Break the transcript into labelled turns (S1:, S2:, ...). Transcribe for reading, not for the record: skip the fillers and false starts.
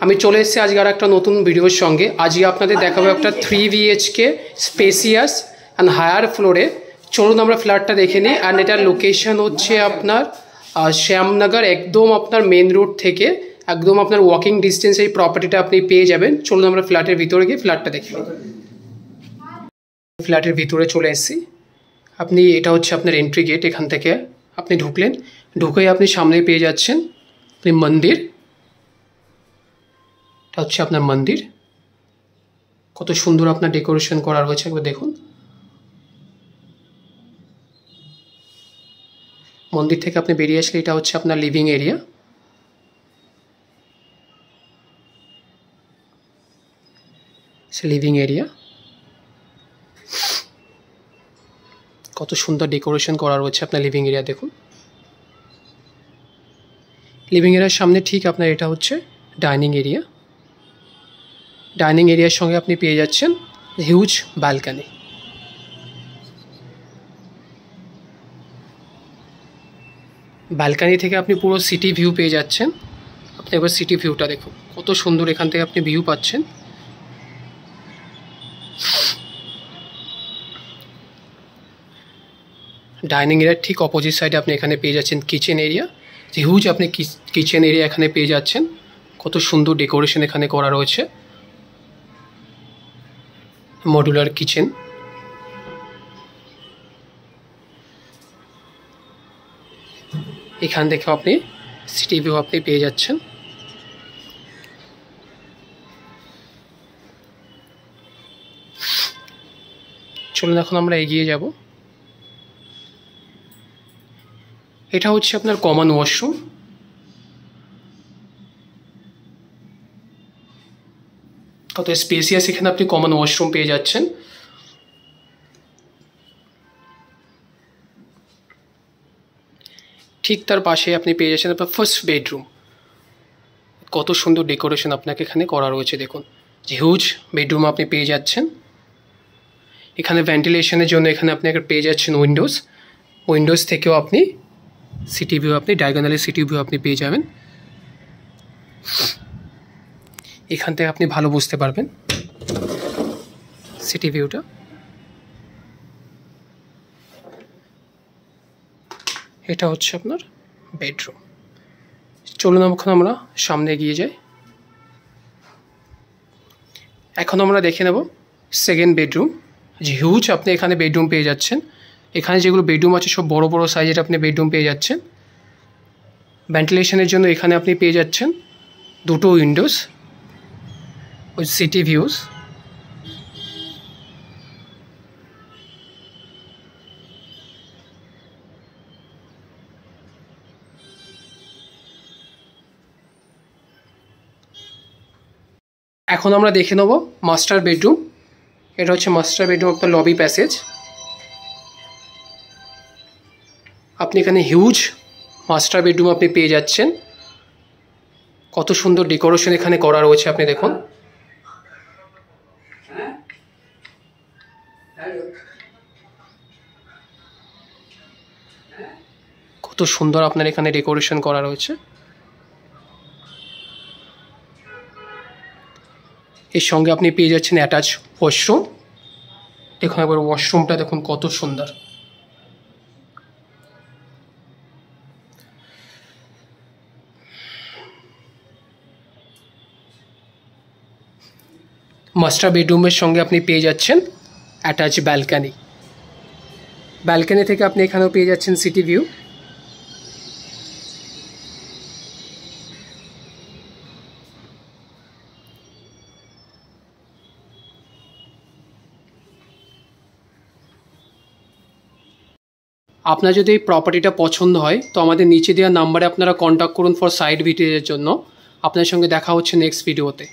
S1: আমি চলে এসেছি আজকে আর একটা নতুন ভিডিওর সঙ্গে। আজকে আপনাদের দেখাবো একটা 3 BHK স্পেসিয়াস অ্যান্ড হায়ার ফ্লোরে। চলুন আমরা ফ্ল্যাটটা দেখে নিই। অ্যান্ড এটার লোকেশন হচ্ছে আপনার শ্যামনগর, একদম আপনার মেন রোড থেকে একদম আপনার ওয়াকিং ডিস্টেন্স এই প্রপার্টিটা আপনি পেয়ে যাবেন। চলুন আমরা ফ্ল্যাটের ভিতরে গিয়ে ফ্ল্যাটটা দেখে নিই। ফ্ল্যাটের ভিতরে চলে এসেছি। আপনি এটা হচ্ছে আপনার এন্ট্রি গেট। এখান থেকে আপনি ঢুকলেন, ঢুকেই আপনি সামনে পেয়ে যাচ্ছেন আপনি মন্দির। এটা হচ্ছে আপনার মন্দির। কত সুন্দর আপনার ডেকোরেশন করা রয়েছে, একবার দেখুন। মন্দির থেকে আপনি বেরিয়ে আসলে এটা হচ্ছে আপনার লিভিং এরিয়া। লিভিং এরিয়া কত সুন্দর ডেকোরেশন করা রয়েছে আপনার লিভিং এরিয়া, দেখুন। লিভিং এরিয়ার সামনে ঠিক আপনার এটা হচ্ছে ডাইনিং এরিয়া। ডাইনিং এরিয়ার সঙ্গে আপনি পেয়ে যাচ্ছেন হিউজ ব্যালকনি। ব্যালকনি থেকে আপনি পুরো সিটি ভিউ পেয়ে যাচ্ছেন। আপনি এবার সিটি ভিউটা দেখুন, কত সুন্দর এখান থেকে আপনি ভিউ পাচ্ছেন। ডাইনিং এরিয়ার ঠিক অপোজিট সাইডে আপনি এখানে পেয়ে যাচ্ছেন কিচেন এরিয়া। হিউজ আপনি কিচেন এরিয়া এখানে পেয়ে যাচ্ছেন। কত সুন্দর ডেকোরেশন এখানে করা রয়েছে। Modular kitchen. এখান থেকে আপনি সিটি ভিউ আপনি পেয়ে যাচ্ছেন। চলুন এখন আমরা এগিয়ে যাব। এটা হচ্ছে আপনার কমন ওয়াশরুম। কত স্পেসিয়াস এখানে আপনি কমন ওয়াশরুম পেয়ে যাচ্ছেন। ঠিক তার পাশে আপনি পেয়ে যাচ্ছেন আপনার ফার্স্ট বেডরুম। কত সুন্দর ডেকোরেশন আপনাকে এখানে করা রয়েছে, দেখুন। হিউজ বেডরুম আপনি পেয়ে যাচ্ছেন। এখানে ভেন্টিলেশনের জন্য এখানে আপনি পেয়ে যাচ্ছেন উইন্ডোজ। উইন্ডোজ থেকেও আপনি সিটি ভিউ, আপনি ডায়াগোনালি সিটি ভিউ আপনি পেয়ে যাবেন। এখান থেকে আপনি ভালো বুঝতে পারবেন সিটি ভিউটা। এটা হচ্ছে আপনার বেডরুম। চলুন এখন আমরা সামনে এগিয়ে যাই। এখন আমরা দেখে নেব সেকেন্ড বেডরুম। হিউজ আপনি এখানে বেডরুম পেয়ে যাচ্ছেন। এখানে যেগুলো বেডরুম আছে সব বড় বড় সাইজের আপনি বেডরুম পেয়ে যাচ্ছেন। ভেন্টিলেশনের জন্য এখানে আপনি পেয়ে যাচ্ছেন দুটো উইন্ডোজ উইথ সিটি ভিউজ। এখন আমরা দেখে নেব মাস্টার বেডরুম। এটা হচ্ছে মাস্টার বেডরুম, আপনার লবি প্যাসেজ। আপনি এখানে হিউজ মাস্টার বেডরুম আপনি পেয়ে যাচ্ছেন। কত সুন্দর ডেকোরেশন এখানে করা রয়েছে, আপনি দেখুন। কত সুন্দর আপনার এখানে ডেকোরেশন করা রয়েছে। এর সঙ্গে আপনি পেয়ে যাচ্ছেন অ্যাটাচ ওয়াশরুম। দেখুন একবার ওয়াশরুমটা দেখুন কত সুন্দর। মাস্টার বেডরুমের সঙ্গে আপনি পেয়ে যাচ্ছেন অ্যাটাচ ব্যালকনি। ব্যালকনি থেকে আপনি এখানেও পেয়ে যাচ্ছেন সিটি ভিউ। আপনার যদি এই প্রপার্টিটা পছন্দ হয় তো আমাদের নিচে দেওয়া নাম্বারে আপনারা কন্ট্যাক্ট করুন ফর সাইট ভিজিটের জন্য। আপনার সঙ্গে দেখা হচ্ছে নেক্সট ভিডিওতে।